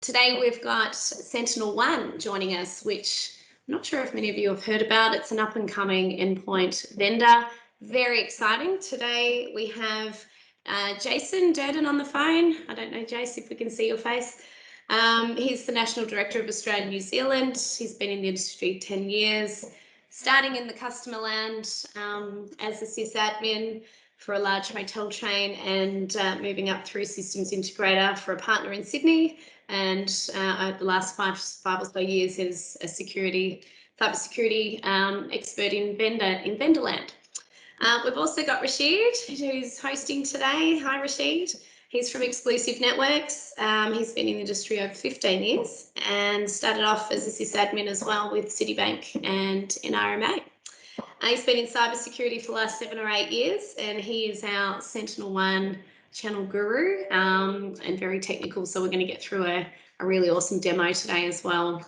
Today we've got SentinelOne joining us, which I'm not sure if many of you have heard about. It's an up-and-coming endpoint vendor. Very exciting. Today we have Jason Durden on the phone. I don't know, Jace, if we can see your face. He's the National Director of Australia and New Zealand. He's been in the industry 10 years, starting in the customer land as a sysadmin for a large hotel chain and moving up through systems integrator for a partner in Sydney. And over the last five or so years is a cybersecurity expert in Vendorland. We've also got Rashid, who's hosting today. Hi, Rashid. He's from Exclusive Networks. He's been in the industry over 15 years and started off as a sysadmin as well with Citibank and NRMA. He's been in cybersecurity for the last 7 or 8 years, and he is our SentinelOne channel guru and very technical. So we're going to get through a really awesome demo today as well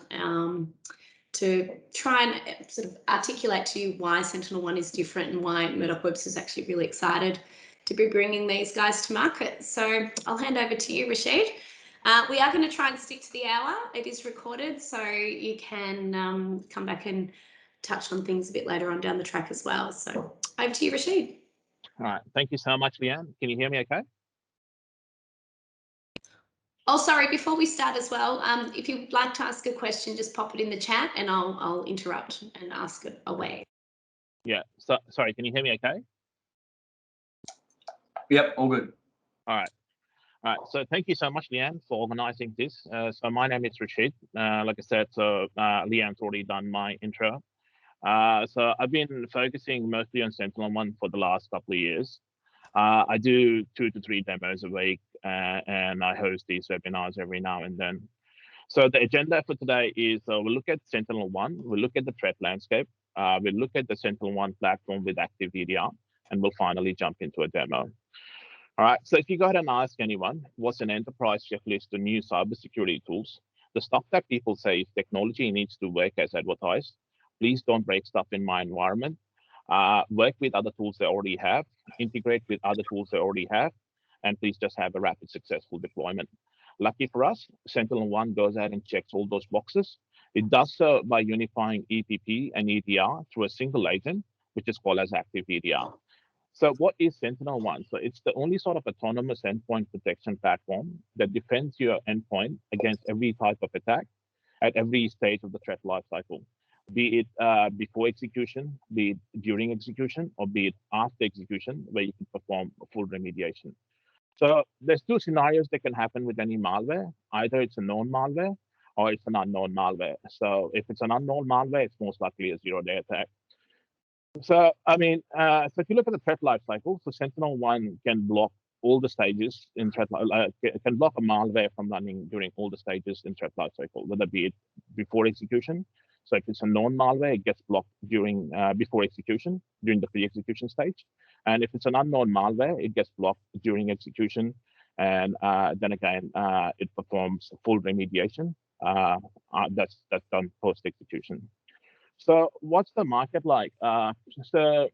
to try and sort of articulate to you why SentinelOne is different and why Murdoch Webster is actually really excited to be bringing these guys to market. So I'll hand over to you, Rashid. We are going to try and stick to the hour. It is recorded, so you can come back and touch on things a bit later on down the track as well. So over to you, Rashid. All right. Thank you so much, Leanne. Can you hear me okay? Oh, sorry, before we start as well, if you'd like to ask a question, just pop it in the chat and I'll interrupt and ask it away. Yeah, so, sorry, can you hear me okay? Yep, all good. All right. All right, so thank you so much, Leanne, for organizing this. So my name is Rashid. Like I said, so Leanne's already done my intro. So I've been focusing mostly on SentinelOne for the last couple of years. I do 2 to 3 demos a week, and I host these webinars every now and then. So the agenda for today is we'll look at SentinelOne, we'll look at the threat landscape, we'll look at the SentinelOne platform with active EDR, and we'll finally jump into a demo. All right, so if you go ahead and ask anyone, what's an enterprise checklist to new cybersecurity tools, the stuff that people say is technology needs to work as advertised. Please don't break stuff in my environment. Work with other tools they already have, integrate with other tools they already have, and please just have a rapid, successful deployment. Lucky for us, SentinelOne goes ahead and checks all those boxes. It does so by unifying EPP and EDR through a single agent, which is called as active EDR. So what is SentinelOne? So it's the only sort of autonomous endpoint protection platform that defends your endpoint against every type of attack at every stage of the threat lifecycle. Be it before execution, be it during execution, or be it after execution, where you can perform a full remediation. So there's 2 scenarios that can happen with any malware. Either it's a known malware or it's an unknown malware. So if it's an unknown malware, it's most likely a zero-day attack. So, I mean, so if you look at the threat lifecycle, so SentinelOne can block all the stages in threat, can block a malware from running during all the stages in threat lifecycle, whether be it before execution. So if it's a known malware, it gets blocked during before execution, during the pre-execution stage. And if it's an unknown malware, it gets blocked during execution. And then again, it performs full remediation. That's done post-execution. So what's the market like? So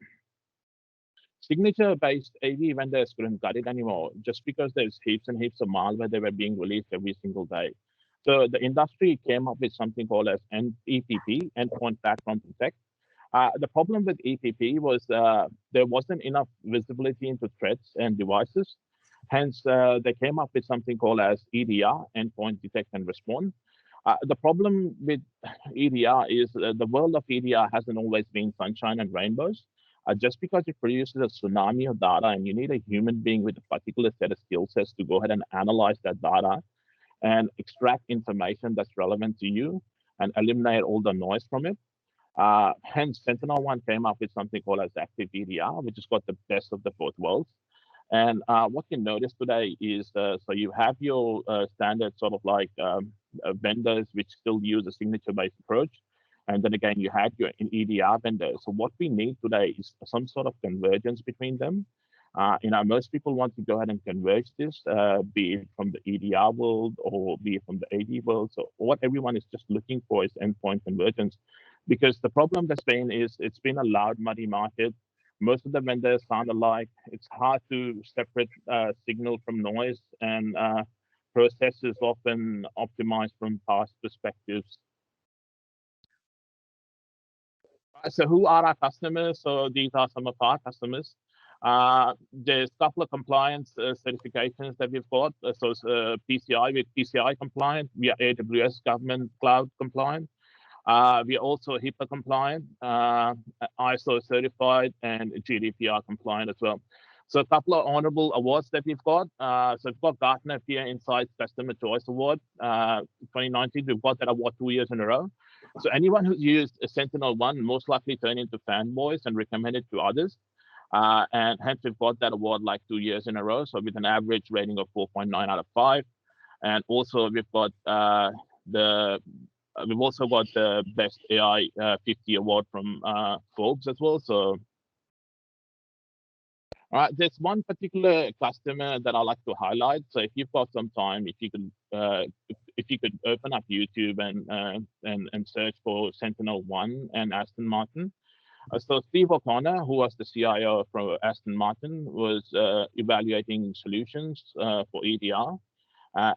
signature-based AV vendors couldn't cut it anymore, just because there's heaps and heaps of malware that were being released every single day. So the industry came up with something called as EPP, Endpoint Platform Protect. The problem with EPP was there wasn't enough visibility into threats and devices. Hence, they came up with something called as EDR, Endpoint Detect and Respond. The problem with EDR is the world of EDR hasn't always been sunshine and rainbows. Just because it produces a tsunami of data and you need a human being with a particular set of skill sets to go ahead and analyze that data and extract information that's relevant to you and eliminate all the noise from it. Hence, SentinelOne came up with something called as active EDR, which has got the best of the both worlds. And what you notice today is, so you have your standard sort of like vendors which still use a signature-based approach. And then again, you had your EDR vendors. So what we need today is some sort of convergence between them. Most people want to go ahead and converge this, be it from the EDR world or be it from the AD world. So what everyone is just looking for is endpoint convergence, because the problem that's been is it's been a loud, muddy market. Most of the vendors sound alike. It's hard to separate signal from noise, and processes often optimized from past perspectives. So who are our customers? So these are some of our customers. There's a couple of compliance certifications that we've got. So PCI, with PCI compliant, we are AWS government cloud compliant. We are also HIPAA compliant, ISO certified, and GDPR compliant as well. So a couple of honorable awards that we've got. So we've got Gartner Peer Insights Customer Choice Award 2019. We've got that award 2 years in a row. So anyone who's used a SentinelOne most likely turn into fanboys and recommend it to others. And hence we've got that award like 2 years in a row. So with an average rating of 4.9 out of 5. And also we've got we've also got the Best AI 50 award from Pubg as well. So, all right, there's one particular customer that I like to highlight. So if you've got some time, if you could open up YouTube and search for SentinelOne and Aston Martin. So Steve O'Connor, who was the CIO from Aston Martin, was evaluating solutions for EDR.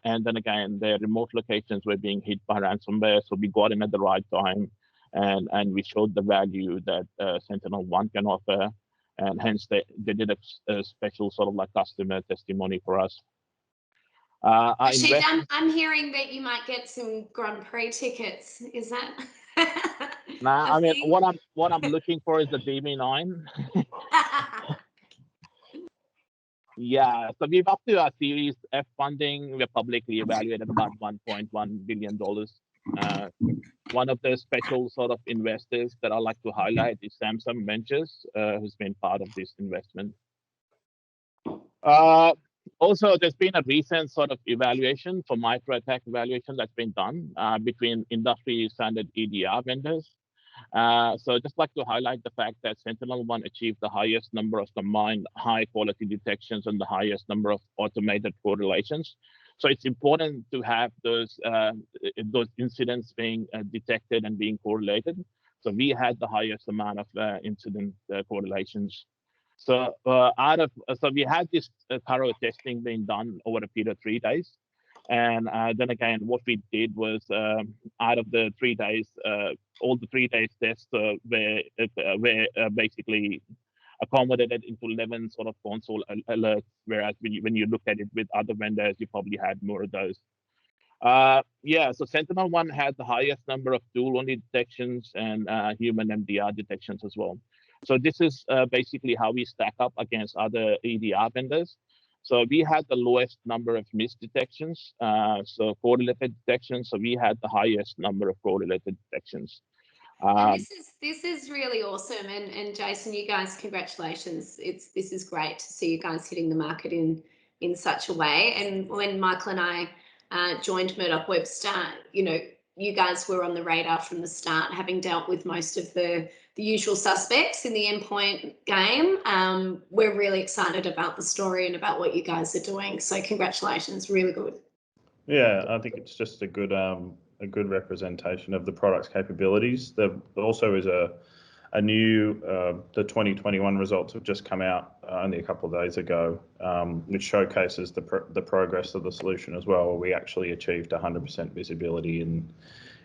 And then again, their remote locations were being hit by ransomware. So we got in at the right time and we showed the value that SentinelOne can offer. And hence they did a special sort of like customer testimony for us. Rashid, I'm hearing that you might get some Grand Prix tickets. Is that? Nah, I mean, what I'm looking for is the DB9. Yeah, so we've up to our Series F funding. We're publicly evaluated about $1.1 billion. One of the special sort of investors that I like to highlight is Samsung Ventures, who's been part of this investment. Also, there's been a recent sort of evaluation for MITRE ATT&CK evaluation that's been done between industry standard EDR vendors. So just like to highlight the fact that SentinelOne achieved the highest number of combined high quality detections and the highest number of automated correlations. So it's important to have those incidents being detected and being correlated. So we had the highest amount of incident correlations. So so we had this thorough testing being done over a period of 3 days. And then again, what we did was out of the 3 days, all the 3 days tests were basically accommodated into 11 sort of console alerts, whereas when you look at it with other vendors, you probably had more of those. Yeah, so SentinelOne had the highest number of tool-only detections and human MDR detections as well. So this is basically how we stack up against other EDR vendors. So we had the lowest number of missed detections, so correlated detections. So we had the highest number of correlated detections. And this is really awesome. And Jason, you guys, congratulations. This is great to see you guys hitting the market in such a way. And when Michael and I joined Murdoch Webster, you guys were on the radar from the start, having dealt with most of the usual suspects in the endpoint game. We're really excited about the story and about what you guys are doing. So congratulations, really good. Yeah, I think it's just a good representation of the product's capabilities. There also is a new, the 2021 results have just come out only a couple of days ago, which showcases the progress of the solution as well. We actually achieved 100% visibility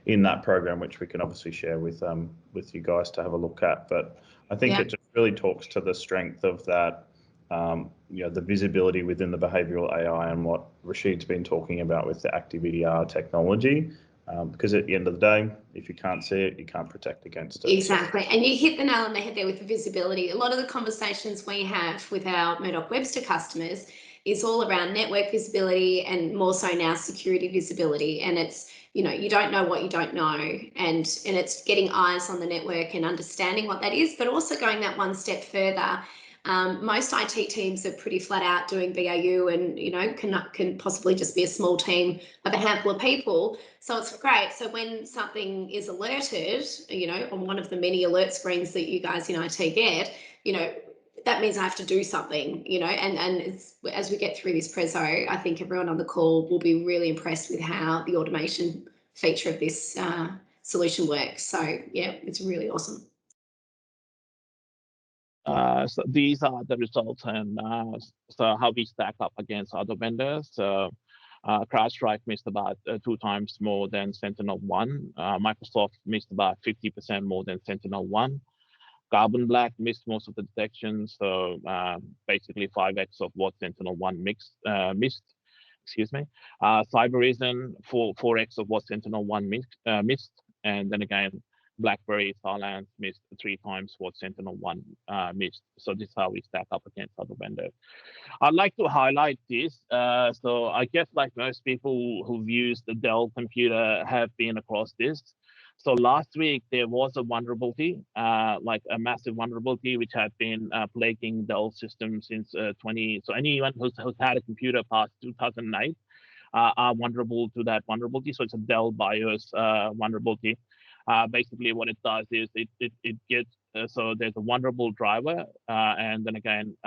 in that program, which we can obviously share with you guys to have a look at. But I think it just really talks to the strength of that, the visibility within the behavioral AI and what Rashid's been talking about with the active EDR technology. Because at the end of the day, if you can't see it, you can't protect against it. Exactly. And you hit the nail on the head there with the visibility. A lot of the conversations we have with our Murdoch Webster customers is all around network visibility and more so now security visibility. And it's, you don't know what you don't know. And it's getting eyes on the network and understanding what that is, but also going that one step further. Most IT teams are pretty flat out doing BAU and, can possibly just be a small team of a handful of people. So it's great. So when something is alerted, on one of the many alert screens that you guys in IT get, that means I have to do something, and it's, as we get through this preso, I think everyone on the call will be really impressed with how the automation feature of this solution works. So yeah, it's really awesome. So these are the results and so how we stack up against other vendors. So CrowdStrike missed about 2 times more than SentinelOne. Microsoft missed about 50% more than SentinelOne. Carbon Black missed most of the detections, so basically 5x of what SentinelOne missed. Excuse me. Cybereason 4x of what SentinelOne missed, and then again, BlackBerry Thailand missed 3 times what SentinelOne missed. So this is how we stack up against other vendors. I'd like to highlight this. So I guess like most people who've used the Dell computer have been across this. So last week there was a vulnerability, like a massive vulnerability, which had been plaguing Dell systems since 20. So anyone who's had a computer past 2008 are vulnerable to that vulnerability. So it's a Dell BIOS vulnerability. Basically, what it does is it gets so there's a vulnerable driver, and then again,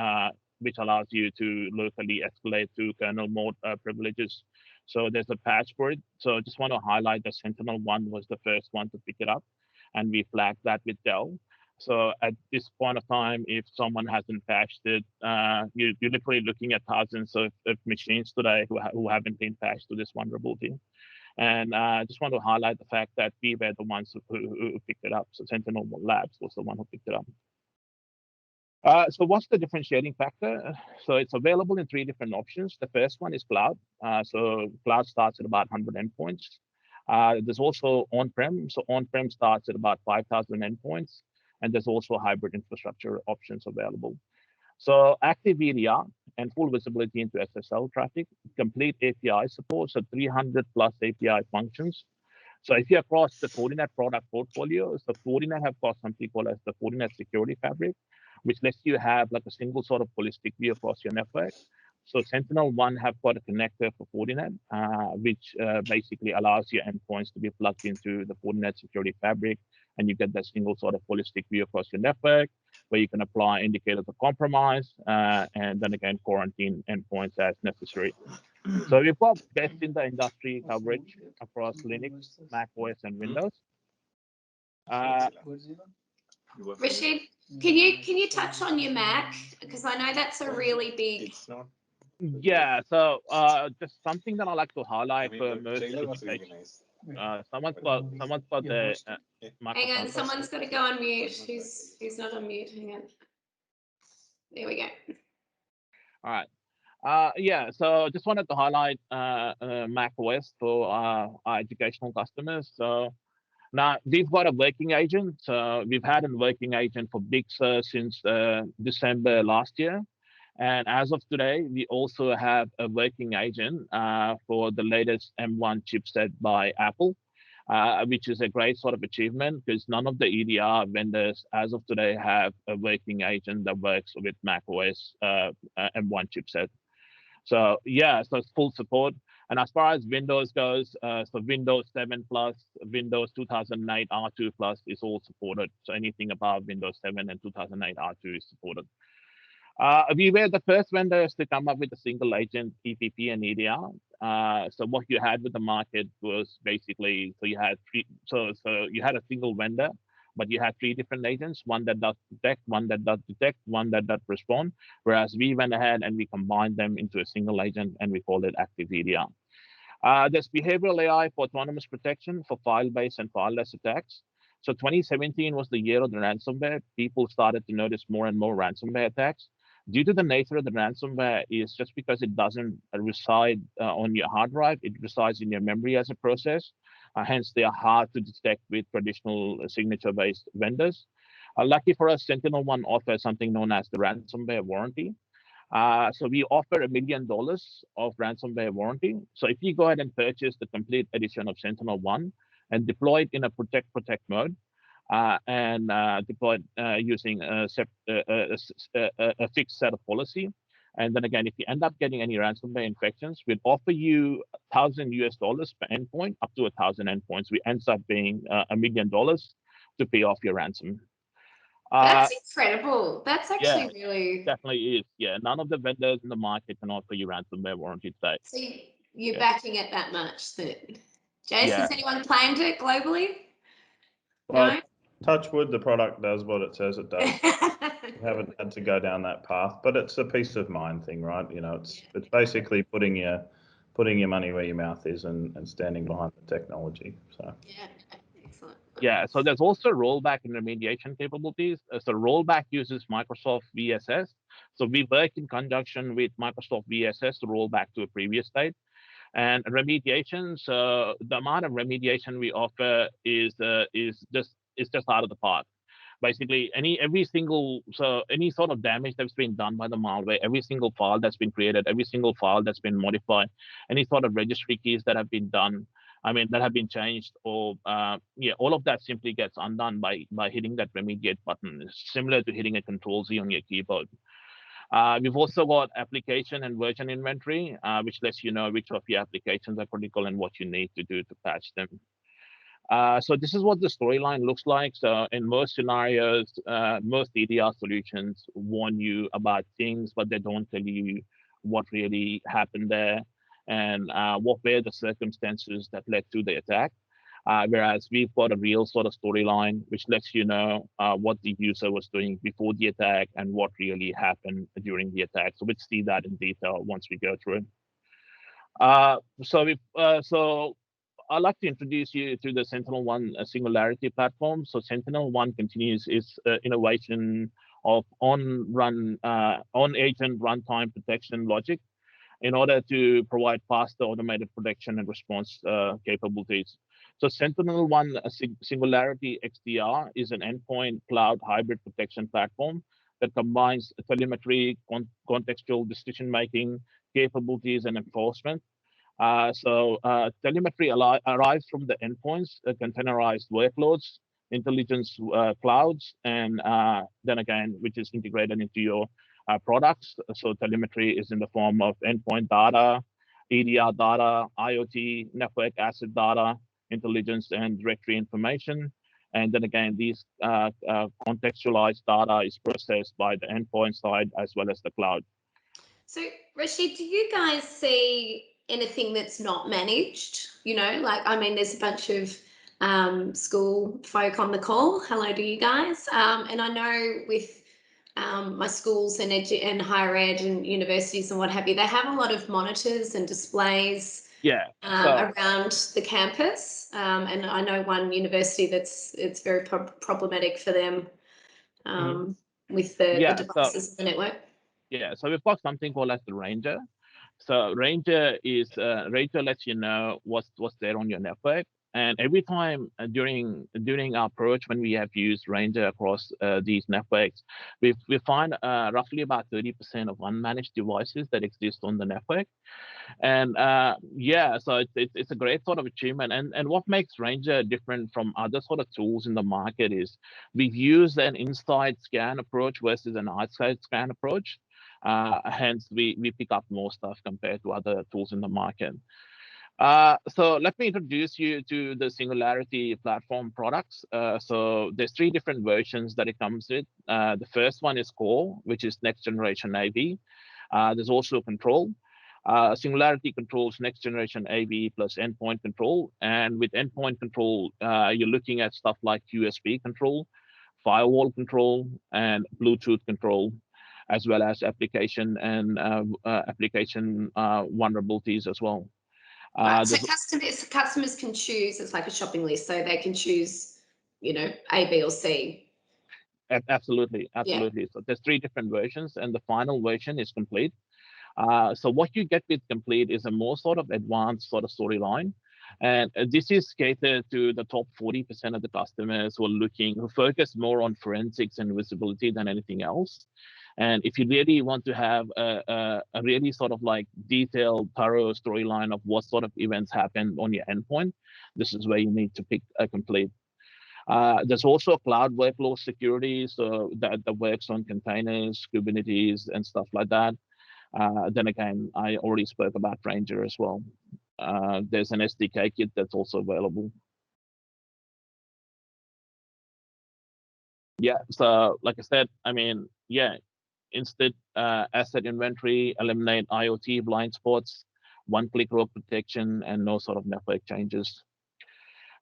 which allows you to locally escalate to kernel mode privileges. So there's a patch for it. So I just want to highlight that SentinelOne was the first one to pick it up, and we flagged that with Dell. So at this point of time, if someone hasn't patched it, you're literally looking at thousands of machines today who haven't been patched to this vulnerability. And I just want to highlight the fact that we were the ones who picked it up. So Sentinel Labs was the one who picked it up. So what's the differentiating factor? So it's available in 3 different options. The first one is cloud. So cloud starts at about 100 endpoints. There's also on-prem. So on-prem starts at about 5,000 endpoints. And there's also hybrid infrastructure options available. So active EDR and full visibility into SSL traffic, complete API support, so 300 plus API functions. So if you're across the Fortinet product portfolio, so Fortinet have got something called as the Fortinet Security Fabric, which lets you have like a single sort of holistic view across your network. So SentinelOne have got a connector for Fortinet, which basically allows your endpoints to be plugged into the Fortinet Security Fabric, and you get that single sort of holistic view across your network, where you can apply indicators of compromise, and then again, quarantine endpoints as necessary. So we've got best in the industry coverage across Linux, Mac OS, and Windows. Rashid, can you touch on your Mac, because I know that's a really big. Yeah, so just something that I like to highlight for most applications. Someone's got the Hang on, someone's got to go on mute. Who's not on mute? Hang on. There we go. All right. Yeah, so just wanted to highlight Mac OS for our educational customers. So now we've got a working agent. We've had a working agent for Big Sur since December last year. And as of today, we also have a working agent for the latest M1 chipset by Apple, which is a great sort of achievement because none of the EDR vendors as of today have a working agent that works with Mac OS M1 chipset. So yeah, so it's full support. And as far as Windows goes, so Windows 7 Plus, Windows 2008 R2 Plus is all supported. So anything above Windows 7 and 2008 R2 is supported. We were the first vendors to come up with a single agent EPP and EDR. So what you had with the market was basically, so you had you had a single vendor, but you had 3 different agents, one that does detect, one that does detect, one that does respond. Whereas we went ahead and we combined them into a single agent and we called it active EDR. There's behavioral AI for autonomous protection for file-based and fileless attacks. So 2017 was the year of the ransomware. People started to notice more and more ransomware attacks. Due to the nature of the ransomware is just because it doesn't reside on your hard drive, it resides in your memory as a process. Hence, they are hard to detect with traditional signature-based vendors. Lucky for us, SentinelOne offers something known as the ransomware warranty. So we offer $1 million of ransomware warranty. So if you go ahead and purchase the complete edition of SentinelOne and deploy it in a protect mode, and deployed using a fixed set of policy. And then again, if you end up getting any ransomware infections, we'd offer you $1,000 per endpoint, up to 1,000 endpoints. We ends up being $1 million to pay off your ransom. That's incredible. That's actually really definitely is. Yeah, none of the vendors in the market can offer you ransomware warranty today. So you're backing it that much. That Jace, has anyone claimed it globally? Well, no. Touch wood, the product does what it says it does. We haven't had to go down that path, but it's a peace of mind thing, right? You know, it's basically putting your putting your money where your mouth is and standing behind the technology. So Yeah, excellent. Yeah, so there's also rollback and remediation capabilities. So rollback uses Microsoft VSS. So we work in conjunction with Microsoft VSS to roll back to a previous state. And remediation, so the amount of remediation we offer is just out of the park. Basically, any sort of damage that's been done by the malware, every single file that's been created, every single file that's been modified, any sort of registry keys that have been done, that have been changed, or all of that simply gets undone by hitting that remediate button. It's similar to hitting a Control Z on your keyboard. We've also got application and version inventory, which lets you know which of your applications are critical and what you need to do to patch them. So this is what the storyline looks like. So in most scenarios, most EDR solutions warn you about things, but they don't tell you what really happened there and what were the circumstances that led to the attack. Whereas we've got a real sort of storyline, which lets you know what the user was doing before the attack and what really happened during the attack. So we'll see that in detail once we go through it. So I'd like to introduce you to the SentinelOne Singularity platform. So SentinelOne continues its innovation of on-agent runtime protection logic in order to provide faster automated protection and response capabilities. So SentinelOne Singularity XDR is an endpoint cloud hybrid protection platform that combines telemetry, contextual decision-making capabilities, and enforcement. Telemetry arrives from the endpoints, containerized workloads, intelligence clouds, and then again, which is integrated into your products. So telemetry is in the form of endpoint data, EDR data, IoT, network asset data, intelligence and directory information. And then again, these contextualized data is processed by the endpoint side as well as the cloud. So Rashid, do you guys see anything that's not managed? There's a bunch of school folk on the call. Hello to you guys. And I know with my schools and higher ed and universities and what have you, they have a lot of monitors and displays around the campus. And I know one university it's very problematic for them with the devices and the network. Yeah, so we've got something called as the Ranger. So Ranger lets you know what's there on your network. And every time during our approach, when we have used Ranger across these networks, we find roughly about 30% of unmanaged devices that exist on the network. And so it's a great sort of achievement. And what makes Ranger different from other sort of tools in the market is we've used an inside scan approach versus an outside scan approach. Hence, we pick up more stuff compared to other tools in the market. So let me introduce you to the Singularity platform products. So there's 3 different versions that it comes with. The first one is Core, which is next generation AV. There's also Control. Singularity controls next generation AV plus endpoint control. And with endpoint control, you're looking at stuff like USB control, firewall control, and Bluetooth control, as well as application and application vulnerabilities as well. Right. So customers can choose. It's like a shopping list, so they can choose, A, B, or C. Absolutely. Yeah. So there's 3 different versions, and the final version is Complete. So what you get with Complete is a more sort of advanced sort of storyline. And this is catered to the top 40% of the customers who focus more on forensics and visibility than anything else. And if you really want to have a really sort of like detailed, thorough storyline of what sort of events happen on your endpoint, this is where you need to pick a Complete. There's also cloud workload security, so that works on containers, Kubernetes, and stuff like that. Then again, I already spoke about Ranger as well. There's an SDK kit that's also available. Yeah, so like I said, instant asset inventory, eliminate IoT blind spots, one-click rogue protection, and no sort of network changes.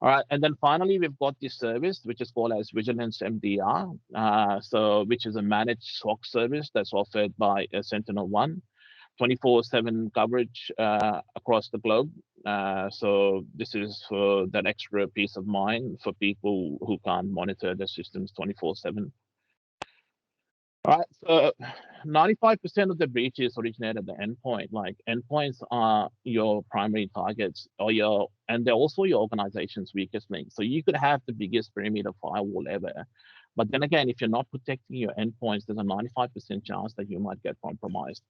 All right, and then finally, we've got this service, which is called as Vigilance MDR, which is a managed SOC service that's offered by SentinelOne. 24/7 coverage across the globe. So this is for that extra peace of mind for people who can't monitor their systems 24/7. All right, so 95% of the breaches originate at the endpoint. Like endpoints are your primary targets, and they're also your organization's weakest link. So you could have the biggest perimeter firewall ever, but then again, if you're not protecting your endpoints, there's a 95% chance that you might get compromised.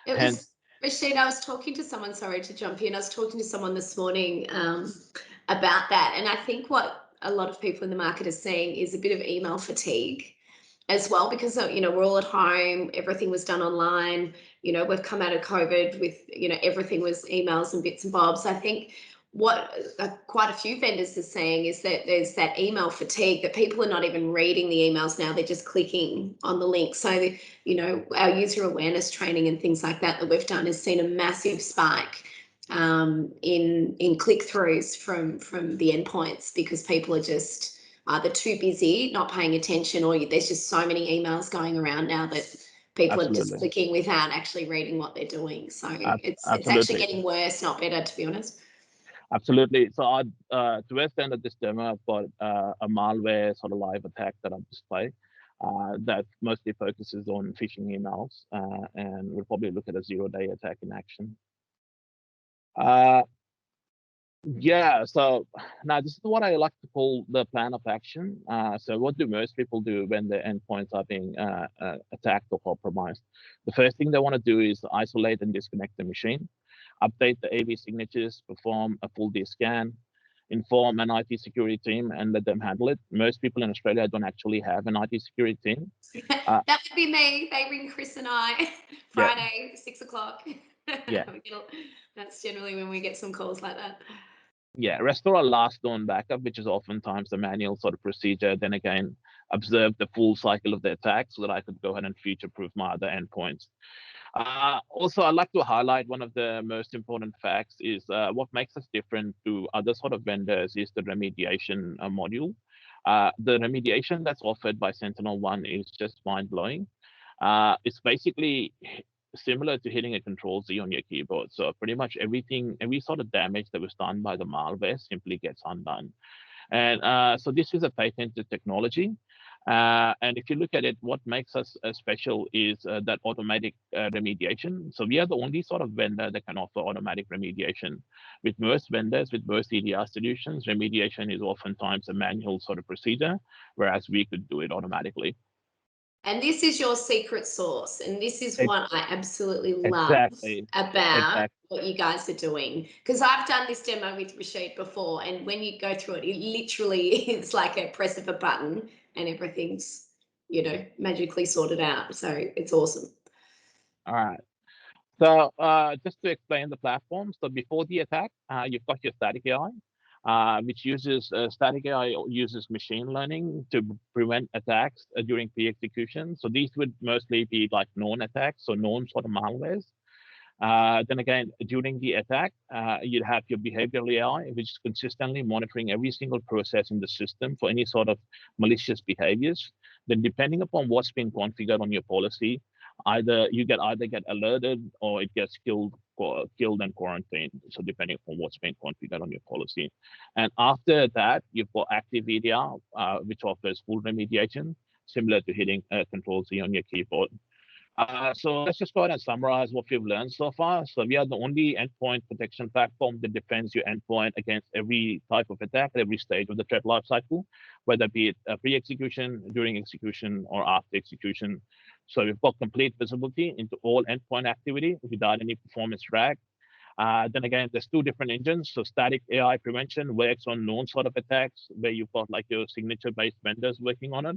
It was, Rashid, I was talking to someone, sorry to jump in, I was talking to someone this morning about that. And I think what a lot of people in the market are seeing is a bit of email fatigue as well, because, you know, we're all at home, everything was done online, you know, we've come out of COVID with, you know, everything was emails and bits and bobs. I think what quite a few vendors are saying is that there's that email fatigue, that people are not even reading the emails now, they're just clicking on the link. So, you know, our user awareness training and things like that we've done has seen a massive spike in click-throughs from the endpoints, because people are just either too busy, not paying attention, or there's just so many emails going around now that people are just clicking without actually reading what they're doing. So it's actually getting worse, not better, to be honest. Absolutely. So towards the end of this demo, I've got a malware sort of live attack that I've displayed that mostly focuses on phishing emails, and we'll probably look at a zero-day attack in action. Yeah, so now this is what I like to call the plan of action. So what do most people do when their endpoints are being attacked or compromised? The first thing they want to do is isolate and disconnect the machine, update the AV signatures, perform a full scan, inform an IT security team, and let them handle it. Most people in Australia don't actually have an IT security team. That would be me. They ring Chris and I Friday, 6 o'clock. Yeah. That's generally when we get some calls like that. Yeah, restore a last known backup, which is oftentimes a manual sort of procedure. Then again, observe the full cycle of the attack so that I could go ahead and future-proof my other endpoints. Also, I'd like to highlight one of the most important facts is what makes us different to other sort of vendors is the remediation module. The remediation that's offered by SentinelOne is just mind-blowing. It's basically similar to hitting a Control-Z on your keyboard. So pretty much everything, every sort of damage that was done by the malware simply gets undone. And so this is a patented technology. And if you look at it, what makes us special is that automatic remediation. So we are the only sort of vendor that can offer automatic remediation. With most vendors, with most EDR solutions, remediation is oftentimes a manual sort of procedure, whereas we could do it automatically. And this is your secret sauce. And this is what I absolutely love about what you guys are doing. Because I've done this demo with Rashid before, and when you go through it, it literally is like a press of a button and everything's, you know, magically sorted out. So it's awesome. All right. So just to explain the platform. So before the attack, you've got your static AI, which uses static AI uses machine learning to prevent attacks during pre-execution. So these would mostly be like known attacks, so known sort of malwares. Then again, during the attack, you'd have your behavioral AI, which is consistently monitoring every single process in the system for any sort of malicious behaviors. Then depending upon what's been configured on your policy, either get alerted or it gets killed and quarantined. So depending on what's been configured on your policy. And after that, you've got active EDR, which offers full remediation, similar to hitting Control-Z on your keyboard. So let's just go ahead and summarize what we've learned so far. So we are the only endpoint protection platform that defends your endpoint against every type of attack at every stage of the threat lifecycle, whether be it pre-execution, during execution, or after execution. So we've got complete visibility into all endpoint activity without any performance drag. Then again, there's two different engines. So static AI prevention works on known sort of attacks where you've got like your signature-based vendors working on it.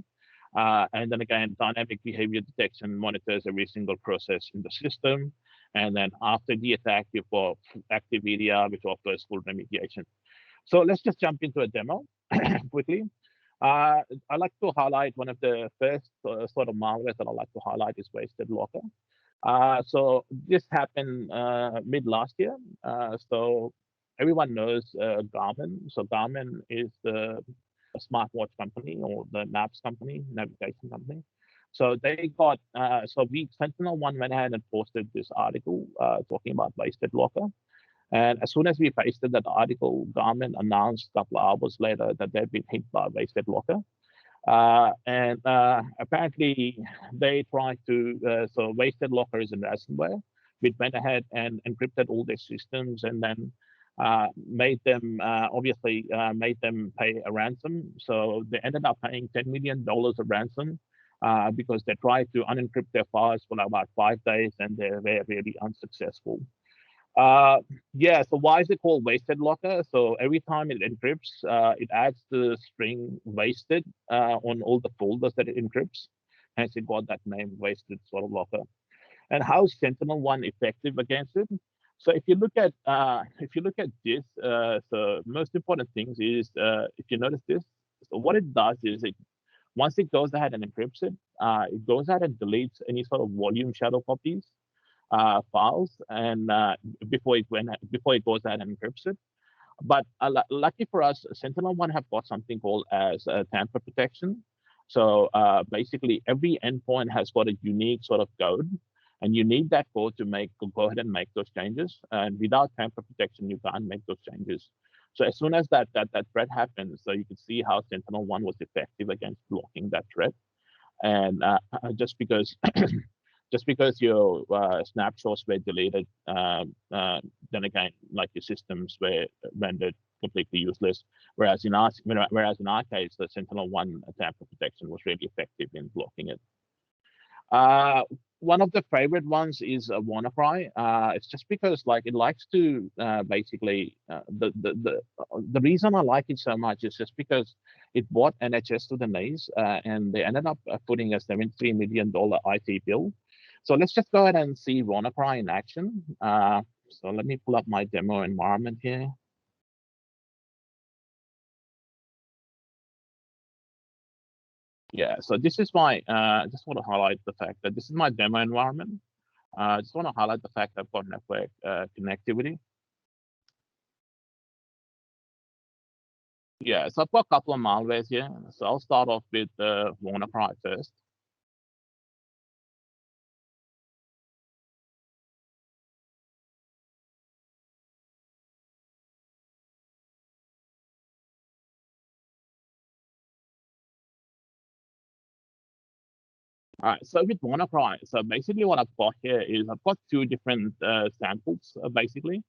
And then again, dynamic behavior detection monitors every single process in the system. And then after the attack, you've got active EDR, which offers full remediation. So let's just jump into a demo quickly. I'd like to highlight one of the first sort of malware that I'd like to highlight is Wasted Locker. So this happened mid last year. So everyone knows Garmin. So Garmin is the smartwatch company or the maps company, navigation company. So they got, SentinelOne went ahead and posted this article talking about wasted locker. And as soon as we pasted that article, government announced a couple of hours later that they've been hit by wasted locker. Apparently they tried to, so wasted locker is in ransomware. We went ahead and encrypted all their systems and then made them, made them pay a ransom. So they ended up paying $10 million of ransom because they tried to unencrypt their files for about 5 days and they were really unsuccessful. Yeah, so why is it called wasted locker? So every time it encrypts, it adds the string wasted on all the folders that it encrypts. Hence it got that name, wasted sort of locker. And how is SentinelOne effective against it? So if you look at this, so most important things is if you notice this, so what it does is once it goes ahead and encrypts it, it goes ahead and deletes any sort of volume shadow copies files and before it goes ahead and encrypts it. But lucky for us, SentinelOne have got something called as tamper protection. So basically, every endpoint has got a unique sort of code, and you need that code to go ahead and make those changes. And without tamper protection, you can't make those changes. So as soon as that threat happens, so you can see how SentinelOne was effective against blocking that threat. And just because your snapshots were deleted, then again, like your systems were rendered completely useless. Whereas in our case, the SentinelOne tamper protection was really effective in blocking it. One of the favorite ones is Wannacry. It's just because like it likes to basically the reason I like it so much is just because it bought NHS to the knees and they ended up putting a $73 million IT bill. So let's just go ahead and see Wannacry in action. So let me pull up my demo environment here. Yeah, so this is my, just want to highlight the fact that this is my demo environment. I just want to highlight the fact that I've got network connectivity. Yeah, so I've got a couple of malwares here. So I'll start off with Wannacry first. All right, so with Wannacry, so basically what I've got here is I've got two different samples, basically.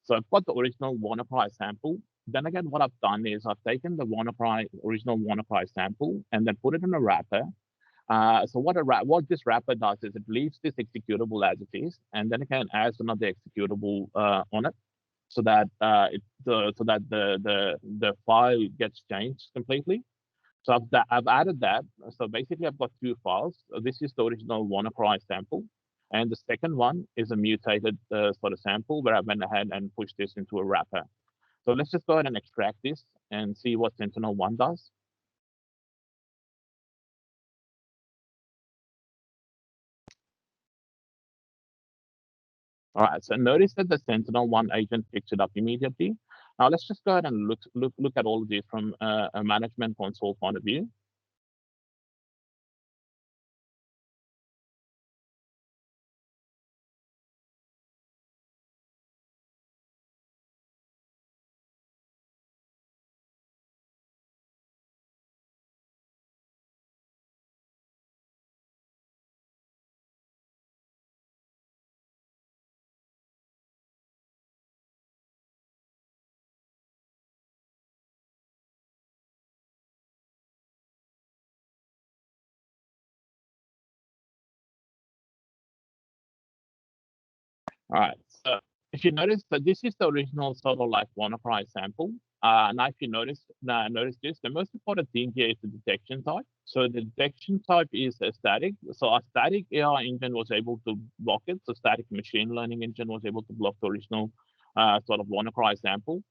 So I've got the original Wannacry sample. Then again, what I've done is I've taken the original Wannacry sample and then put it in a wrapper. So what this wrapper does is it leaves this executable as it is, and then it can add another executable on it, so that the file gets changed completely. So I've added that. So basically, I've got two files. So this is the original Wannacry sample, and the second one is a mutated sort of sample where I went ahead and pushed this into a wrapper. So let's just go ahead and extract this and see what SentinelOne does. All right, so notice that the SentinelOne agent picks it up immediately. Now let's just go ahead and look at all of this from a management console point of view. All right, so if you notice that this is the original sort of like Wannacry sample. Now if you notice this, the most important thing here is the detection type. So the detection type is a static. So a static AI engine was able to block it. So static machine learning engine was able to block the original sort of Wannacry sample.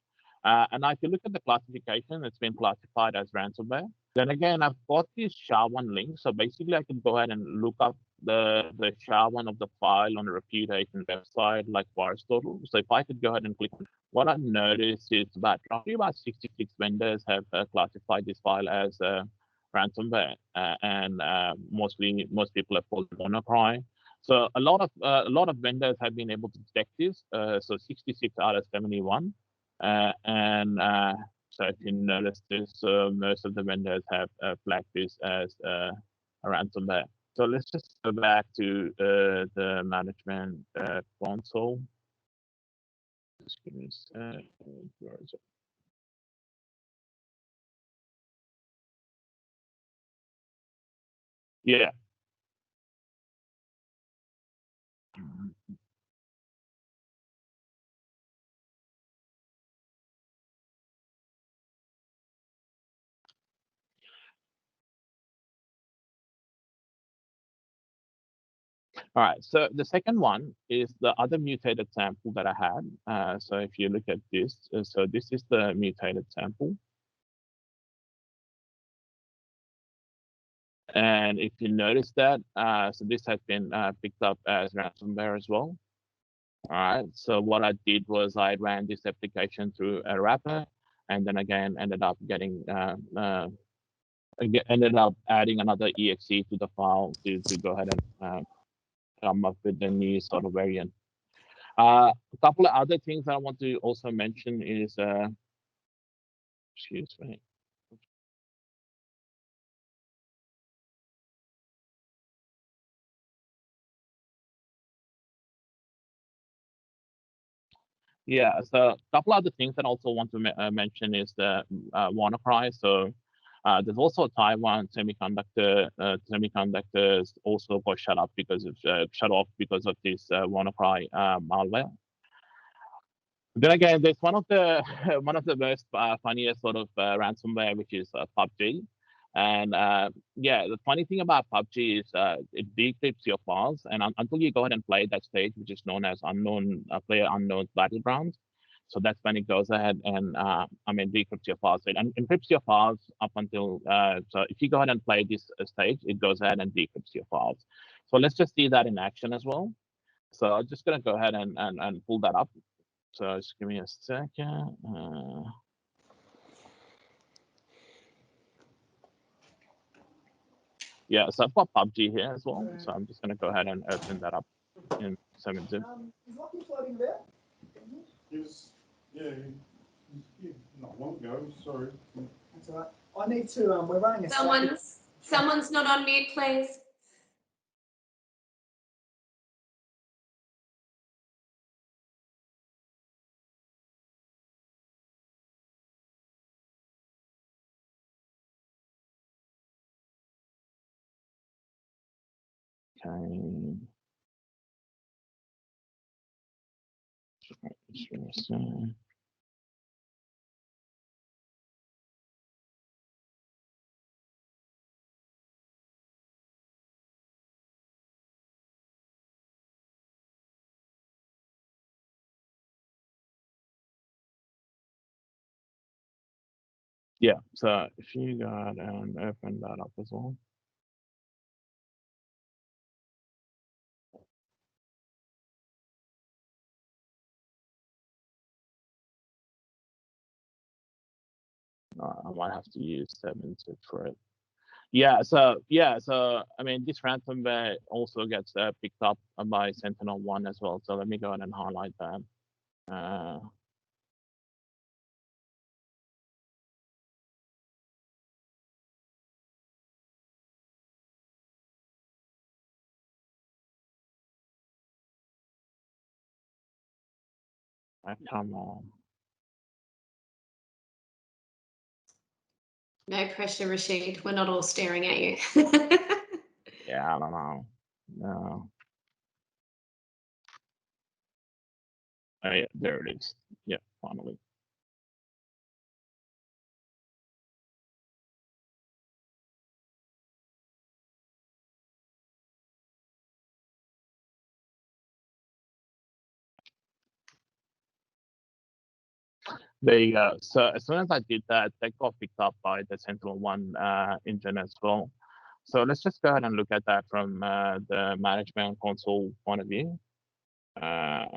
And now if you look at the classification, it's been classified as ransomware. Then again, I've got this SHA-1 link. So basically I can go ahead and look up the SHA-1 of the file on a reputation website like VirusTotal. So if I could go ahead and click, what I've noticed is roughly about 66 vendors have classified this file as ransomware, and most people have called it Wannacry. So a lot of vendors have been able to detect this. So 66 out of 71, so if you notice this, most of the vendors have flagged this as a ransomware. So let's just go back to the management console. Just give me a sec. Where is it? Yeah. All right, so the second one is the other mutated sample that I had. So if you look at this, so this is the mutated sample. And if you notice that, so this has been picked up as ransomware as well. All right, so what I did was I ran this application through a wrapper, and then again ended up getting ended up adding another exe to the file to go ahead and come up with the new sort of variant. A couple of other things I want to also mention is, excuse me. Yeah, so a couple other things that I also want to mention is the Wannacry. So there's also Taiwan semiconductors also got shut off because of this Wannacry malware. Then again, there's one of the most funniest sort of ransomware, which is Pubg. And yeah, the funny thing about Pubg is it decrypts your files, and until you go ahead and play that stage, which is known as player unknown battlegrounds. So that's when it goes ahead and decrypts your files. It encrypts your files up until so if you go ahead and play this stage, it goes ahead and decrypts your files. So let's just see that in action as well. So I'm just gonna go ahead and pull that up. So just give me a second. Yeah, so I've got Pubg here as well. So I'm just going to go ahead and open that up in 7-zip. Is Rocky floating about? Yeah, not long ago. Sorry. That's all right. I need to. We're running a. Someone's not on mute, please. Okay. Yeah, so if you go ahead and open that up as well. I might have to use 7-zip for it. Yeah, so I mean, this ransomware also gets picked up by SentinelOne as well. So let me go ahead and highlight that. Come on. No pressure, Rashid. We're not all staring at you. Yeah, I don't know. No. Oh, yeah, there it is. Yeah, finally. There you go. So as soon as I did that, that got picked up by the SentinelOne engine as well. So let's just go ahead and look at that from the management console point of view. I'm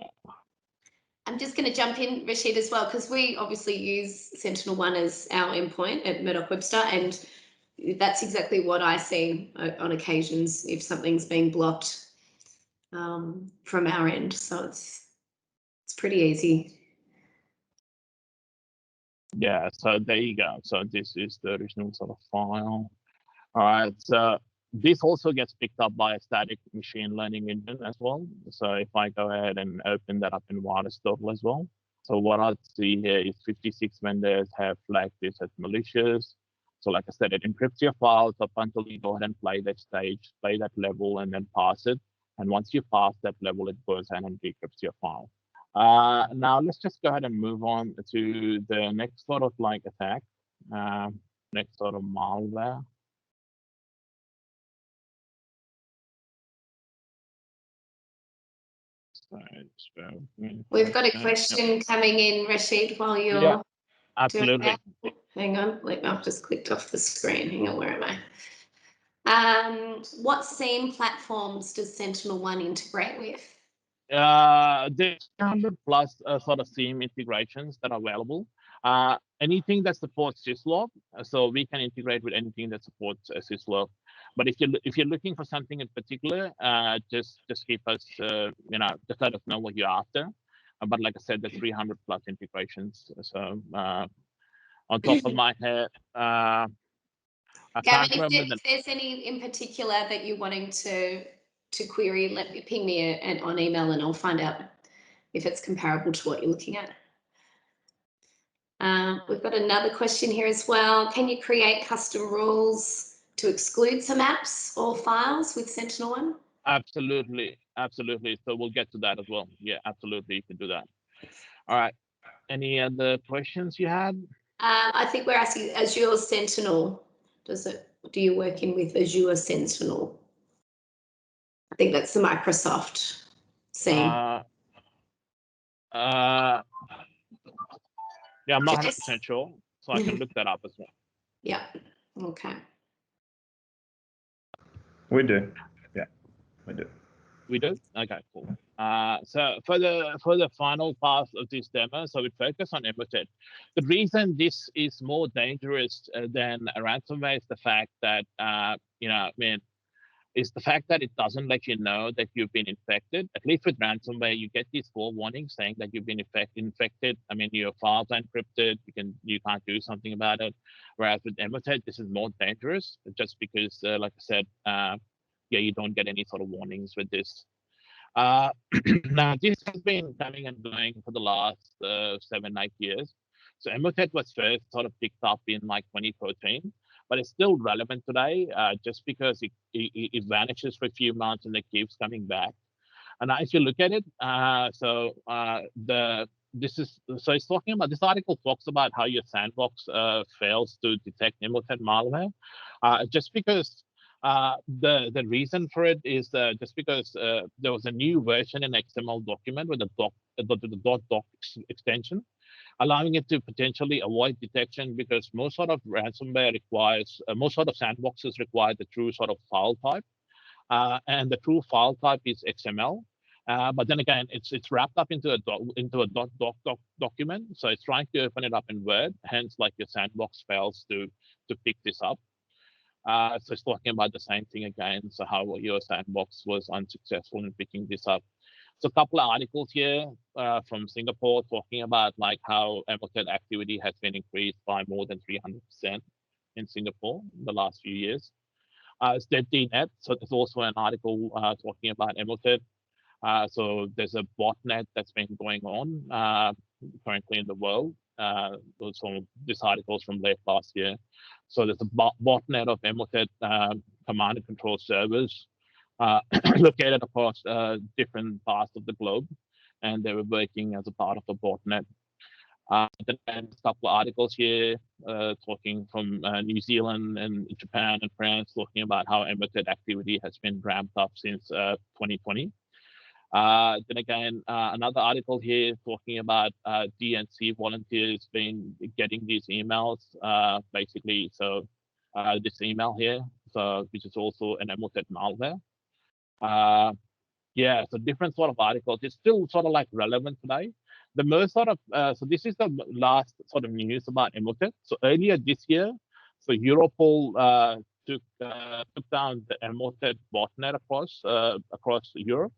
just going to jump in, Rashid, as well, because we obviously use SentinelOne as our endpoint at Murdoch Webster, and that's exactly what I see on occasions if something's being blocked from our end. So it's pretty easy. Yeah, so there you go. So this is the original sort of file. All right, so this also gets picked up by a static machine learning engine as well. So if I go ahead and open that up in Wannacry as well. So what I see here is 56 vendors have flagged this as malicious. So like I said, it encrypts your files up until you go ahead and play that stage, play that level, and then pass it. And once you pass that level, it goes ahead and decrypts your file. Now let's just go ahead and move on to the next sort of like attack, next sort of malware. We've got a question coming in, Rashid, while you're absolutely. doing that. Hang on, I've just clicked off the screen. Hang on, where am I? What SIEM platforms does SentinelOne integrate with? There's 100 plus sort of SIEM integrations that are available. Anything that supports syslog, so we can integrate with anything that supports syslog. But if you're looking for something in particular, just keep us, just let us know what you're after. But like I said, there's 300 plus integrations. So on top of my head, Gavin, if there's any in particular that you're wanting to query, ping me on email and I'll find out if it's comparable to what you're looking at. We've got another question here as well. Can you create custom rules to exclude some apps or files with SentinelOne? Absolutely. So we'll get to that as well. Yeah, absolutely, you can do that. All right. Any other questions you had? I think we're asking Azure Sentinel. Do you work in with Azure Sentinel? I think that's the Microsoft SIEM. Yeah, I'm not 100% sure, so I can look that up as well. Yeah. Okay. We do. Yeah, we do. We do? Okay, cool. So for the final part of this demo, so we focus on MITRE. The reason this is more dangerous than a ransomware is the fact that, is the fact that it doesn't let you know that you've been infected. At least with ransomware, you get these forewarnings saying that you've been infected. I mean, your files are encrypted. You can't do something about it. Whereas with MITRE, this is more dangerous, just because, like I said, you don't get any sort of warnings with this. Now, this has been coming and going for the last 7-8 years. So MITRE was first sort of picked up in like 2013, but it's still relevant today, just because it vanishes for a few months and it keeps coming back. And if you look at it, it's talking about, this article talks about how your sandbox fails to detect MITRE malware, just because the reason for it is just because there was a new version in XML document with the .doc extension, allowing it to potentially avoid detection, because most sort of ransomware requires, most sort of sandboxes require the true sort of file type, and the true file type is XML. But then again, it's wrapped up into a .doc document, so it's trying to open it up in Word. Hence, like your sandbox fails to pick this up. So it's talking about the same thing again. So how your sandbox was unsuccessful in picking this up. So a couple of articles here from Singapore talking about like how MITRE activity has been increased by more than 300% in Singapore in the last few years. It's DNet. So there's also an article talking about MITRE. So there's a botnet that's been going on currently in the world. So this article is from late last year. So there's a botnet of MITRE command and control servers located across different parts of the globe, and they were working as a part of the botnet. Then a couple of articles here talking from New Zealand and Japan and France, talking about how MITRE activity has been ramped up since 2020. Then again, another article here talking about DNC volunteers getting these emails, basically. So this email here, so which is also an MITRE malware. Yeah, so different sort of articles. It's still sort of like relevant today. The most sort of, so this is the last sort of news about MITRE. So earlier this year, So Europol took down the MOTED botnet across Europe,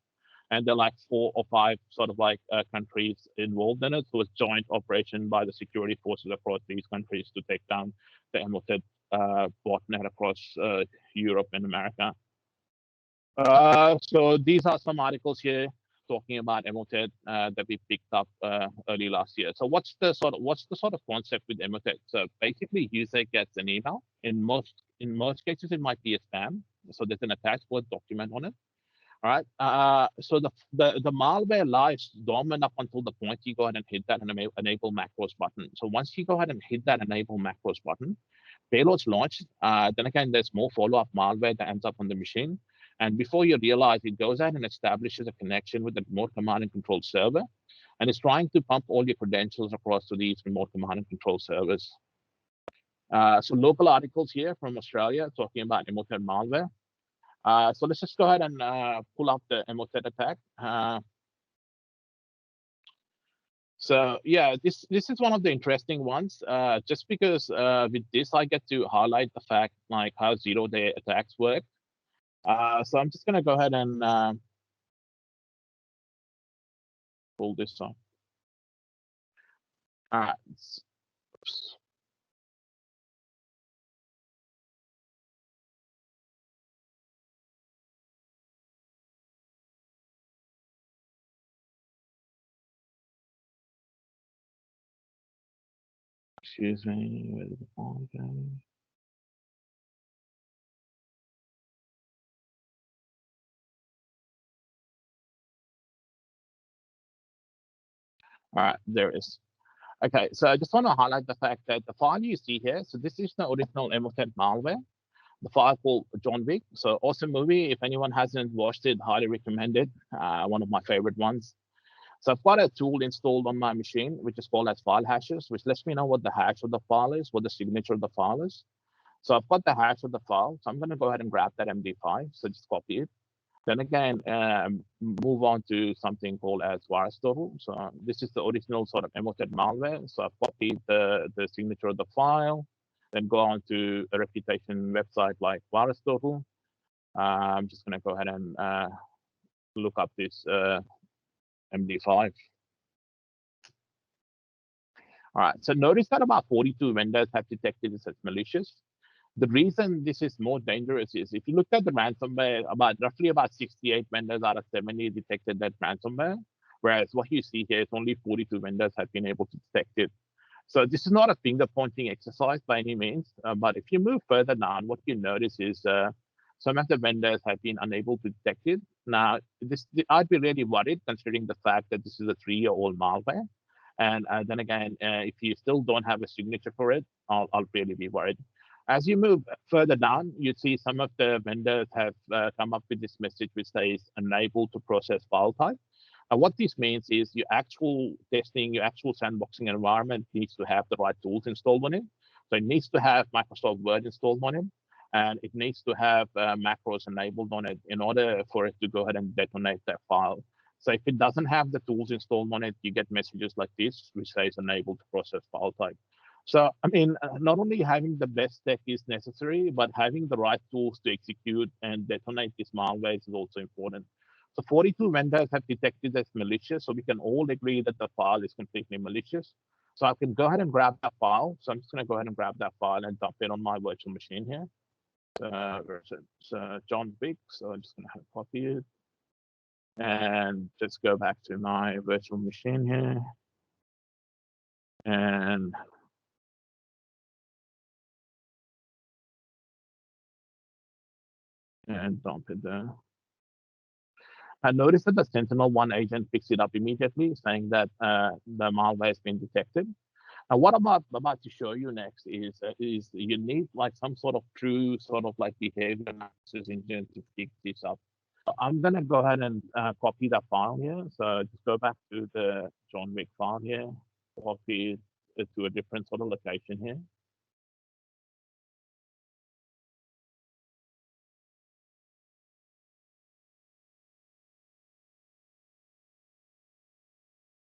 and there are like 4 or 5 sort of like countries involved in it. So it's joint operation by the security forces across these countries to take down the MOTED botnet across Europe and America. So these are some articles here talking about MOTED that we picked up early last year. So what's the sort of concept with MOTED? So basically, user gets an email. In most cases, it might be a spam. So there's an attached Word document on it. All right. So the malware lies dormant up until the point you go ahead and hit that enable macros button. So once you go ahead and hit that enable macros button, payload's launched. Then again, there's more follow-up malware that ends up on the machine. And before you realize, it goes out and establishes a connection with the remote command and control server, and it's trying to pump all your credentials across to these remote command and control servers. So local articles here from Australia talking about MOTED malware. So let's just go ahead and pull up the MOTED attack. So yeah, this is one of the interesting ones. Just because with this, I get to highlight the fact like how zero-day attacks work. So I'm just gonna go ahead and pull this up. All right. Oops. Excuse me, where did the phone go? All right, there it is. Okay, so I just want to highlight the fact that the file you see here, so this is the original MOTED malware, the file called John Wick. So awesome movie. If anyone hasn't watched it, highly recommend it. One of my favorite ones. So I've got a tool installed on my machine, which is called as file hashes, which lets me know what the hash of the file is, what the signature of the file is. So I've got the hash of the file. So I'm going to go ahead and grab that MD5. So just copy it. Then again, move on to something called as virus total. So this is the original sort of MOTED malware. So I've copied the signature of the file, then go on to a reputation website like virus total. I'm just going to go ahead and look up this MD5. All right, so notice that about 42 vendors have detected this as malicious. The reason this is more dangerous is if you look at the ransomware, roughly about 68 vendors out of 70 detected that ransomware, whereas what you see here is only 42 vendors have been able to detect it. So this is not a finger pointing exercise by any means, but if you move further down, what you notice is some of the vendors have been unable to detect it. Now, I'd be really worried considering the fact that this is a 3-year-old malware. And then again, if you still don't have a signature for it, I'll really be worried. As you move further down, you see some of the vendors have come up with this message which says unable to process file type. What this means is your actual testing, your actual sandboxing environment needs to have the right tools installed on it. So it needs to have Microsoft Word installed on it, and it needs to have macros enabled on it in order for it to go ahead and detonate that file. So if it doesn't have the tools installed on it, you get messages like this, which says unable to process file type. So, I mean, not only having the best tech is necessary, but having the right tools to execute and detonate these malwares is also important. So 42 vendors have detected as malicious, so we can all agree that the file is completely malicious. So I can go ahead and grab that file. So I'm just going to go ahead and grab that file and dump it on my virtual machine here. So John Wick, so I'm just going to copy it. And just go back to my virtual machine here. And dump it there. I noticed that the SentinelOne agent picks it up immediately, saying that the malware has been detected. Now, what I'm about to show you next is you need like some sort of true sort of like behavior analysis engine to pick this up. So I'm gonna go ahead and copy that file here. So just go back to the John Wick file here, copy it to a different sort of location here.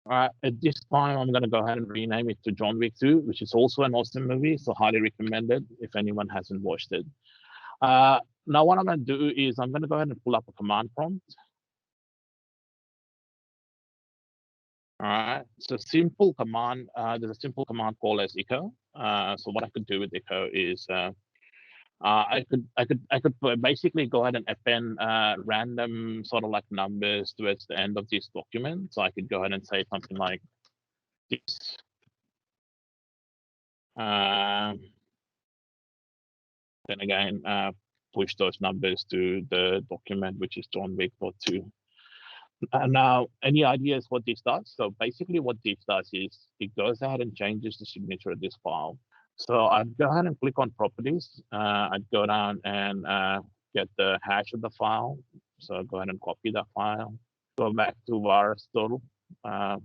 All right, at this time, I'm going to go ahead and rename it to John Wick 2, which is also an awesome movie, so highly recommended if anyone hasn't watched it. Now, what I'm going to do is I'm going to go ahead and pull up a command prompt. All right, so simple command. There's a simple command called as echo. So what I could do with echo is I could basically go ahead and append random sort of like numbers towards the end of this document. So I could go ahead and say something like this. Then again, push those numbers to the document, which is John Wick 2. Now, any ideas what this does? So basically what this does is it goes ahead and changes the signature of this file. So I'd go ahead and click on properties. I'd go down and get the hash of the file. So go ahead and copy that file. Go back to virus total. So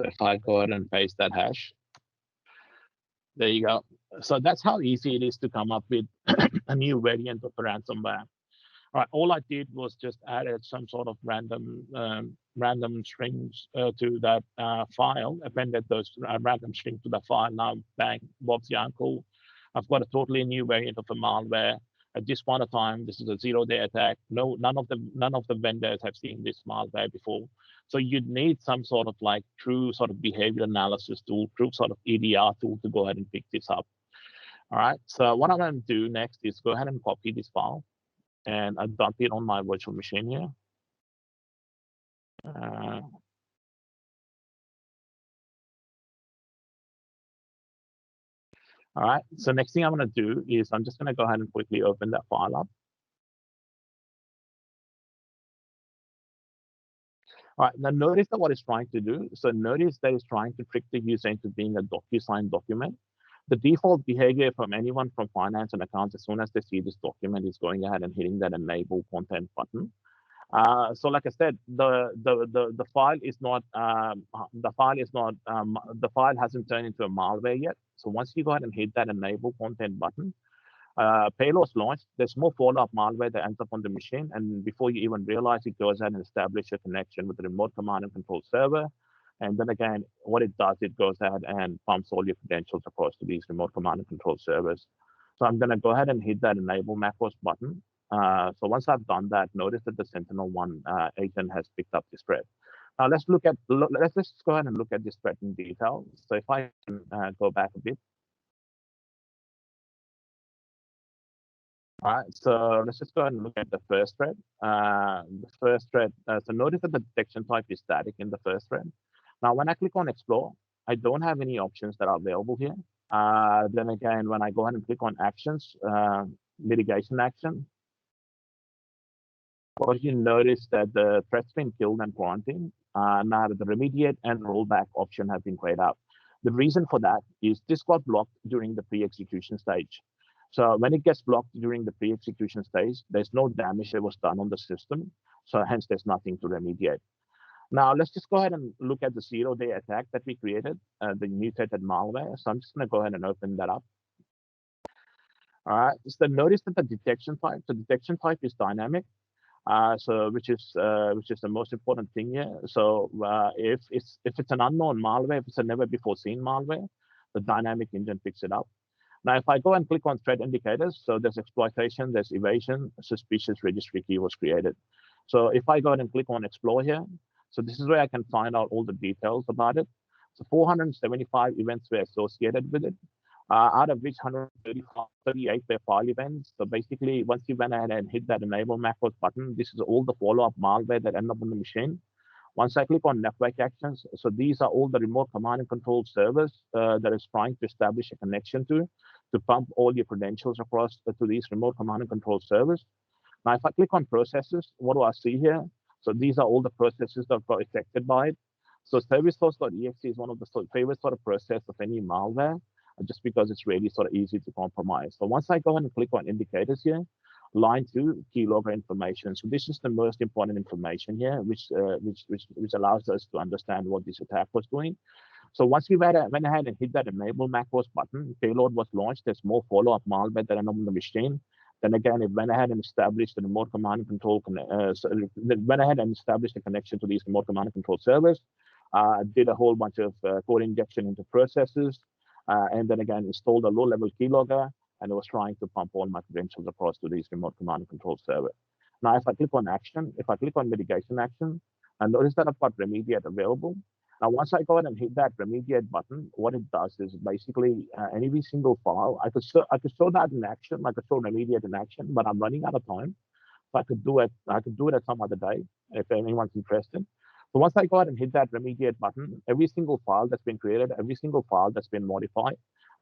if I go ahead and paste that hash, there you go. So that's how easy it is to come up with a new variant of the ransomware. All right, all I did was just added some sort of random strings to that file, appended those random strings to the file. Now, bang, Bob's your uncle. I've got a totally new variant of a malware. At this point of time, this is a zero-day attack. None of the vendors have seen this malware before. So you'd need some sort of like true sort of behavior analysis tool, true sort of EDR tool to go ahead and pick this up. All right, so what I'm going to do next is go ahead and copy this file. And I dump it on my virtual machine here. All right, so next thing I'm going to do is I'm just going to go ahead and quickly open that file up. All right, now notice that what it's trying to do. So notice that it's trying to trick the user into being a DocuSign document. The default behavior from anyone from finance and accounts, as soon as they see this document, is going ahead and hitting that enable content button. So like I said, the file hasn't turned into a malware yet. So once you go ahead and hit that enable content button, payload's launched. There's more follow-up malware that ends up on the machine, and before you even realize it, goes ahead and establishes a connection with the remote command and control server. And then again, what it does, it goes ahead and pumps all your credentials across to these remote command and control servers. So I'm going to go ahead and hit that enable macros button. So once I've done that, notice that the SentinelOne agent has picked up this threat. Now let's go ahead and look at this threat in detail. So if I can go back a bit. All right, so let's just go ahead and look at the first thread. So notice that the detection type is static in the first thread. Now, when I click on explore, I don't have any options that are available here. Then again, when I go ahead and click on actions, mitigation action, what you notice that the threat's been killed and quarantined. Now the remediate and rollback option have been grayed out. The reason for that is this got blocked during the pre-execution stage. So when it gets blocked during the pre-execution stage, there's no damage that was done on the system. So hence there's nothing to remediate. Now let's just go ahead and look at the zero-day attack that we created, the mutated malware. So I'm just going to go ahead and open that up. All right, so notice that the detection type is dynamic. Which is the most important thing here. So if it's an unknown malware, if it's a never before seen malware, the dynamic engine picks it up. Now, if I go and click on threat indicators, so there's exploitation, there's evasion, suspicious registry key was created. So if I go ahead and click on explore here, so this is where I can find out all the details about it. So 475 events were associated with it. Out of which 138 were file events. So basically, once you went ahead and hit that enable macros button, this is all the follow-up malware that end up on the machine. Once I click on network actions, so these are all the remote command and control servers that is trying to establish a connection to pump all your credentials across to these remote command and control servers. Now, if I click on processes, what do I see here? So these are all the processes that got affected by it. So servicesource.exe is one of the favorite sort of process of any malware, just because it's really sort of easy to compromise. So once I go ahead and click on indicators here, line 2, keylogger information. So this is the most important information here, which allows us to understand what this attack was doing. So once we went ahead and hit that enable macros button, payload was launched. There's more follow-up malware that are on the machine. Then again, it went ahead and established the remote command and control. It went ahead and established a connection to these remote command and control servers. Did a whole bunch of code injection into processes, and then again installed a low-level keylogger, and it was trying to pump all my credentials across to these remote command and control server. Now, if I click on action, if I click on mitigation action, and notice that I've got remediate available. Now, once I go ahead and hit that remediate button, what it does is basically any single file, I could show that in action, I could show remediate in action, but I'm running out of time. So I could do it at some other day if anyone's interested. So once I go ahead and hit that remediate button, every single file that's been created, every single file that's been modified,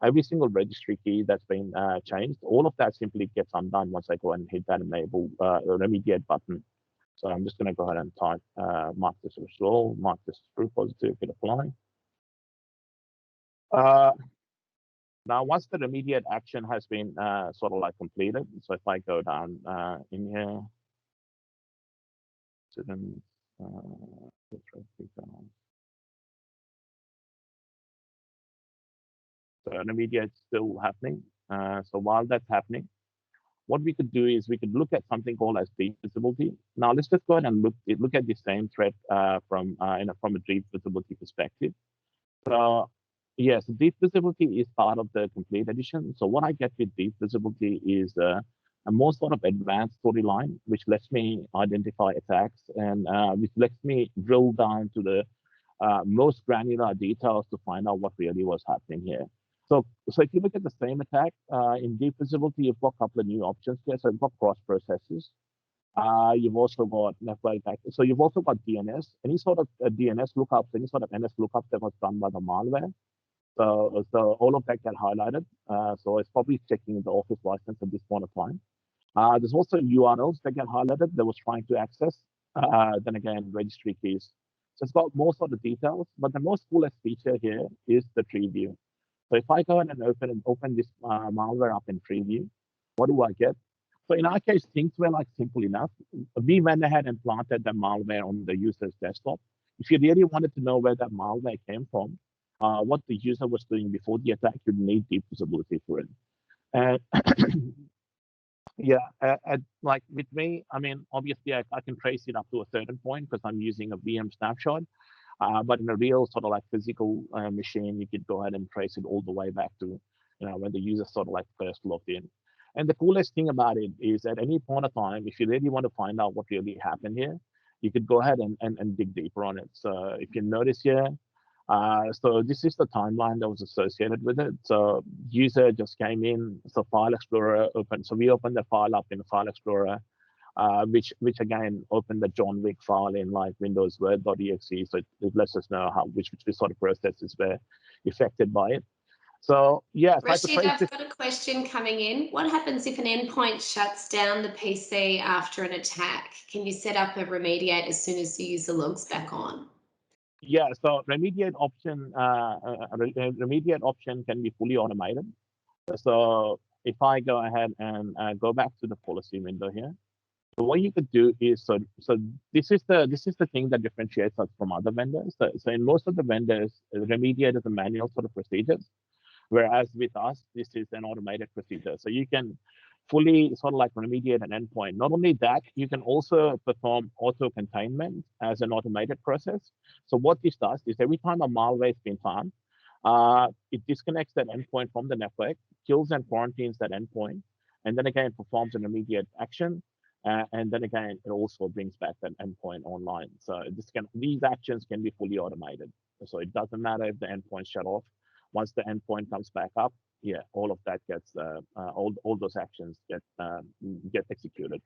every single registry key that's been changed, all of that simply gets undone once I go ahead and hit that enable remediate button. So I'm just going to go ahead and type mark this as restore, mark this as true positive, hit apply. Now, once the remediate action has been sort of like completed, so if I go down in here, so then so remediate's still happening. So while that's happening, what we could do is we could look at something called as deep visibility. Now let's just go ahead and look at the same threat from a deep visibility perspective. So yes, deep visibility is part of the complete edition. So what I get with deep visibility is a more sort of advanced storyline, which lets me identify attacks and which lets me drill down to the most granular details to find out what really was happening here. So if you look at the same attack in deep visibility, you've got a couple of new options here. So you've got cross processes. You've also got network attack. So you've also got DNS. Any sort of DNS lookups, any sort of NS lookups that was done by the malware. So all of that get highlighted. So it's probably checking the office license at this point of time. There's also URLs that get highlighted that was trying to access. Then again, registry keys. So it's got more sort of details, but the most coolest feature here is the tree view. So if I go ahead and open this malware up in tree view, what do I get? So in our case, things were like simple enough. We went ahead and planted the malware on the user's desktop. If you really wanted to know where that malware came from, what the user was doing before the attack, you'd need deep visibility for it. And yeah, like with me, I mean, obviously I can trace it up to a certain point because I'm using a VM snapshot. But in a real sort of like physical machine, you could go ahead and trace it all the way back to, when the user sort of like first logged in. And the coolest thing about it is at any point of time, if you really want to find out what really happened here, you could go ahead and dig deeper on it. So if you notice here, so this is the timeline that was associated with it. So user just came in, so File Explorer opened. So we opened the file up in the File Explorer. Which again opened the John Wick file in like Windows Word.exe, so it lets us know which sort of processes were affected by it. So yeah, Rashid, I've got a question coming in. What happens if an endpoint shuts down the PC after an attack? Can you set up a remediate as soon as the user logs back on? Yeah, so remediate option can be fully automated. So if I go ahead and go back to the policy window here. So what you could do is, so this is the thing that differentiates us from other vendors. So in most of the vendors, remediate is a manual sort of procedures, whereas with us, this is an automated procedure. So you can fully sort of like remediate an endpoint. Not only that, you can also perform auto containment as an automated process. So what this does is every time a malware has been found, it disconnects that endpoint from the network, kills and quarantines that endpoint, and then again performs an immediate action. And then again, it also brings back that endpoint online. So these actions can be fully automated. So it doesn't matter if the endpoint's shut off. Once the endpoint comes back up, yeah, all of that gets all those actions get executed.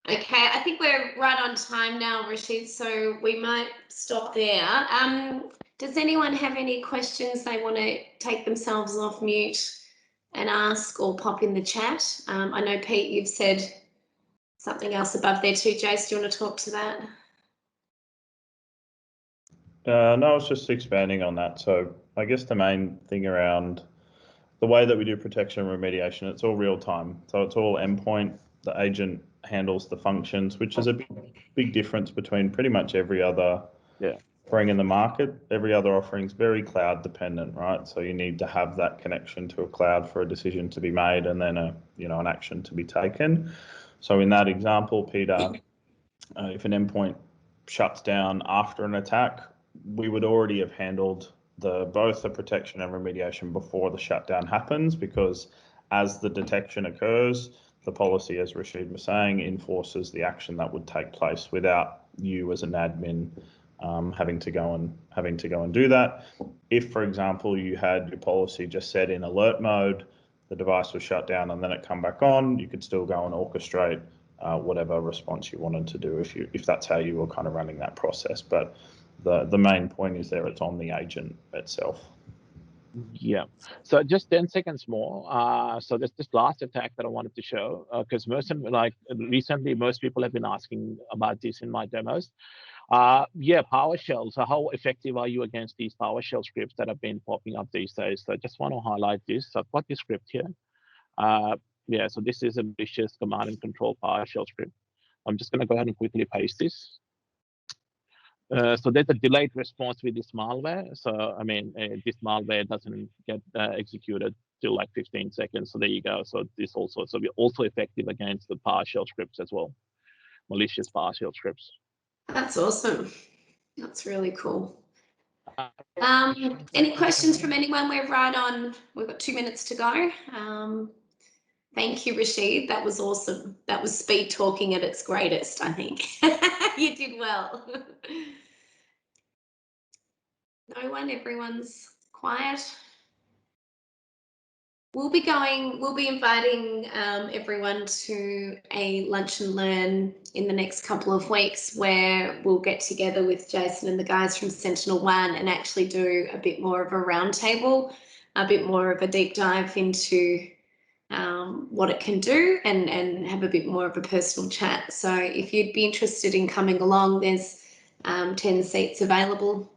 Okay, I think we're right on time now, Rashid. So we might stop there. Does anyone have any questions they want to take themselves off mute and ask or pop in the chat? I know, Pete, you've said something else above there too. Jace, do you want to talk to that? No, I was just expanding on that. So I guess the main thing around the way that we do protection and remediation, it's all real time. So it's all endpoint. The agent handles the functions, which is a big difference between pretty much every other offering in the market. Every other offering is very cloud dependent, right? So you need to have that connection to a cloud for a decision to be made and then an action to be taken. So in that example, Peter, if an endpoint shuts down after an attack, we would already have handled both the protection and remediation before the shutdown happens, because as the detection occurs, the policy, as Rashid was saying, enforces the action that would take place without you as an admin having to go and do that. If, for example, you had your policy just set in alert mode, the device was shut down and then it come back on, you could still go and orchestrate whatever response you wanted to do if that's how you were kind of running that process. But the main point is there, it's on the agent itself. Yeah, so just 10 seconds more. So this last attack that I wanted to show, because recently most people have been asking about this in my demos. Yeah, PowerShell. So how effective are you against these PowerShell scripts that have been popping up these days? So I just want to highlight this. So I've got this script here. Yeah, so this is a malicious command and control PowerShell script. I'm just going to go ahead and quickly paste this. So there's a delayed response with this malware. So I mean, this malware doesn't get executed till like 15 seconds. So there you go. So we're also effective against the PowerShell scripts as well, malicious PowerShell scripts. That's awesome. That's really cool. Any questions from anyone? We're right on. We've got 2 minutes to go. Thank you, Rashid. That was awesome. That was speed talking at its greatest, I think. You did well. No one, everyone's quiet. We'll be inviting everyone to a lunch and learn in the next couple of weeks, where we'll get together with Jason and the guys from SentinelOne and actually do a bit more of a roundtable, a bit more of a deep dive into what it can do, and have a bit more of a personal chat. So if you'd be interested in coming along, there's 10 seats available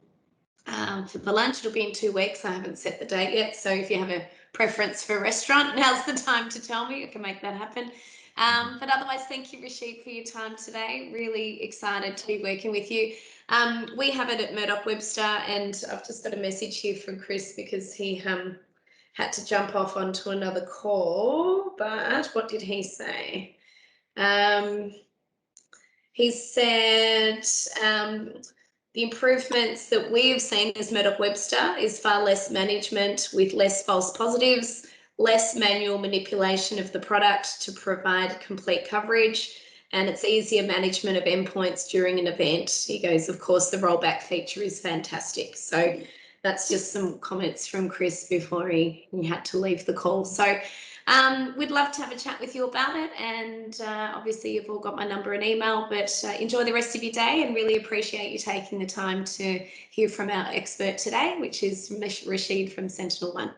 for the lunch. It'll be in 2 weeks. I haven't set the date yet. So if you have a preference for a restaurant, now's the time to tell me. I can make that happen. But otherwise, thank you, Rashid, for your time today. Really excited to be working with you. We have it at Murdoch Webster, and I've just got a message here from Chris because he had to jump off onto another call. But what did he say? He said the improvements that we have seen as Murdoch Webster is far less management with less false positives, less manual manipulation of the product to provide complete coverage, and it's easier management of endpoints during an event. He goes, of course, the rollback feature is fantastic. So that's just some comments from Chris before he had to leave the call. So we'd love to have a chat with you about it, and obviously you've all got my number and email, but enjoy the rest of your day, and really appreciate you taking the time to hear from our expert today, which is Rashid from SentinelOne.